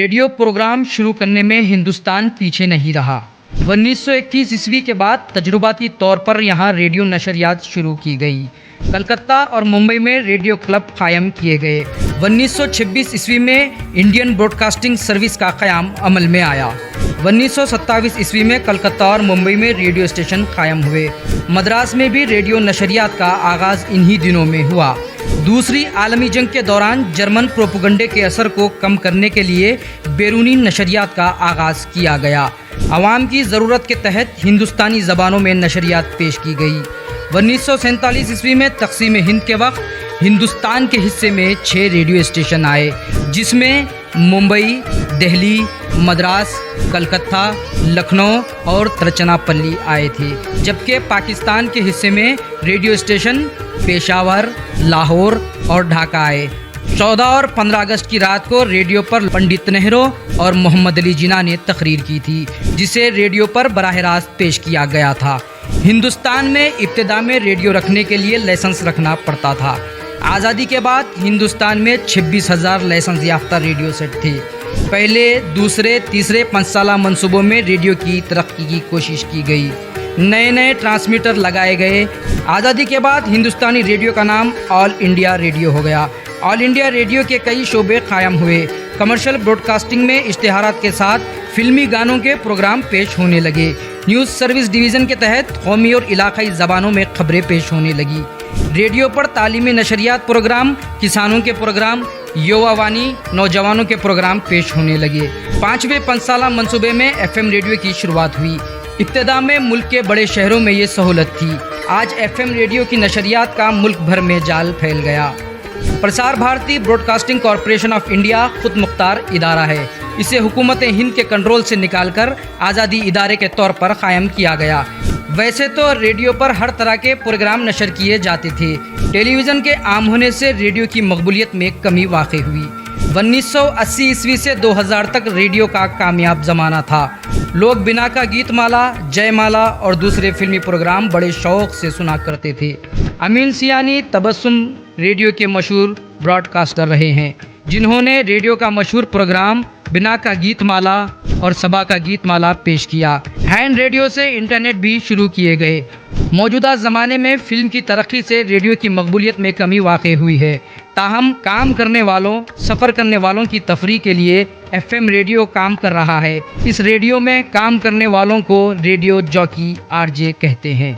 Radio programme شروع کرنے میں ہندوستان پیچھے نہیں رہا۔ 1921 عیسوی کے بعد تجرباتی طور پر یہاں ریڈیو نشریات شروع کی گئی۔ کلکتہ اور ممبئی میں ریڈیو کلب قائم کیے گئے۔ 1926 عیسوی میں انڈین براڈ کاسٹنگ سروس کا قیام عمل میں آیا۔ 1927 عیسوی میں کلکتہ اور ممبئی میں ریڈیو اسٹیشن قائم ہوئے۔ مدراس میں بھی ریڈیو نشریات کا آغاز انہی دنوں میں ہوا۔ دوسری عالمی جنگ کے دوران جرمن پروپیگنڈے کے اثر کو کم کرنے کے لیے بیرونی نشریات کا آغاز کیا گیا۔ عوام کی ضرورت کے تحت ہندوستانی زبانوں میں نشریات پیش کی گئی۔ 1947 عیسوی میں تقسیم ہند کے وقت ہندوستان کے حصے میں 6 ریڈیو اسٹیشن آئے، جس میں ممبئی، دہلی، مدراس، کلکتہ، لکھنؤ اور ترچناپلی آئے تھے، جبکہ پاکستان کے حصے میں ریڈیو اسٹیشن پشاور، لاہور اور ڈھاکہ آئے۔ 14 اور 15 اگست کی رات کو ریڈیو پر پنڈت نہرو اور محمد علی جناح نے تقریر کی تھی، جسے ریڈیو پر براہ راست پیش کیا گیا تھا۔ ہندوستان میں ابتدا میں ریڈیو رکھنے کے لیے لائسنس رکھنا پڑتا تھا۔ آزادی کے بعد ہندوستان میں 26,000 لائسنس یافتہ ریڈیو سیٹ تھے۔ پہلے، دوسرے، تیسرے 5 سالہ منصوبوں میں ریڈیو کی ترقی کی کوشش کی گئی۔ نئے ٹرانسمیٹر لگائے گئے۔ آزادی کے بعد ہندوستانی ریڈیو کا نام آل انڈیا ریڈیو ہو گیا۔ آل انڈیا ریڈیو کے کئی شعبے قائم ہوئے۔ کمرشل براڈ کاسٹنگ میں اشتہارات کے ساتھ فلمی گانوں کے پروگرام پیش ہونے لگے۔ نیوز سروس ڈویژن کے تحت قومی اور علاقائی زبانوں میں خبریں پیش ہونے لگی۔ ریڈیو پر تعلیمی نشریات پروگرام، کسانوں کے پروگرام، یووا وانی، نوجوانوں کے پروگرام پیش ہونے لگے۔ 5ویں 5 سالہ منصوبے میں FM ریڈیو کی شروعات ہوئی۔ ابتدا میں ملک کے بڑے شہروں میں یہ سہولت تھی۔ آج FM ریڈیو کی نشریات کا ملک بھر میں جال پھیل گیا۔ Prasar Bharati broadcasting corporation of India خود مختار ادارہ ہے۔ اسے حکومت ہند کے کنٹرول سے نکال کر آزادی ادارے کے طور پر قائم کیا گیا۔ ویسے تو ریڈیو پر ہر طرح کے پروگرام نشر کیے جاتے تھے۔ ٹیلی ویژن کے عام ہونے سے ریڈیو کی مقبولیت میں کمی واقع ہوئی۔ 1980 عیسوی سے 2000 تک ریڈیو کا کامیاب زمانہ تھا۔ لوگ بنا کا گیت مالا، جے مالا اور دوسرے فلمی پروگرام بڑے شوق سے سنا کرتے تھے۔ امین سیانی تبسم ریڈیو کے مشہور براڈ کاسٹر رہے ہیں، جنہوں نے ریڈیو کا مشہور پروگرام بنا کا گیت مالا اور صبا کا گیت مالا پیش کیا۔ ہینڈ ریڈیو سے انٹرنیٹ بھی شروع کیے گئے۔ موجودہ زمانے میں فلم کی ترقی سے ریڈیو کی مقبولیت میں کمی واقع ہوئی ہے، تاہم کام کرنے والوں، سفر کرنے والوں کی تفریح کے لیے FM ریڈیو کام کر رہا ہے۔ اس ریڈیو میں کام کرنے والوں کو ریڈیو جاکی RJ کہتے ہیں۔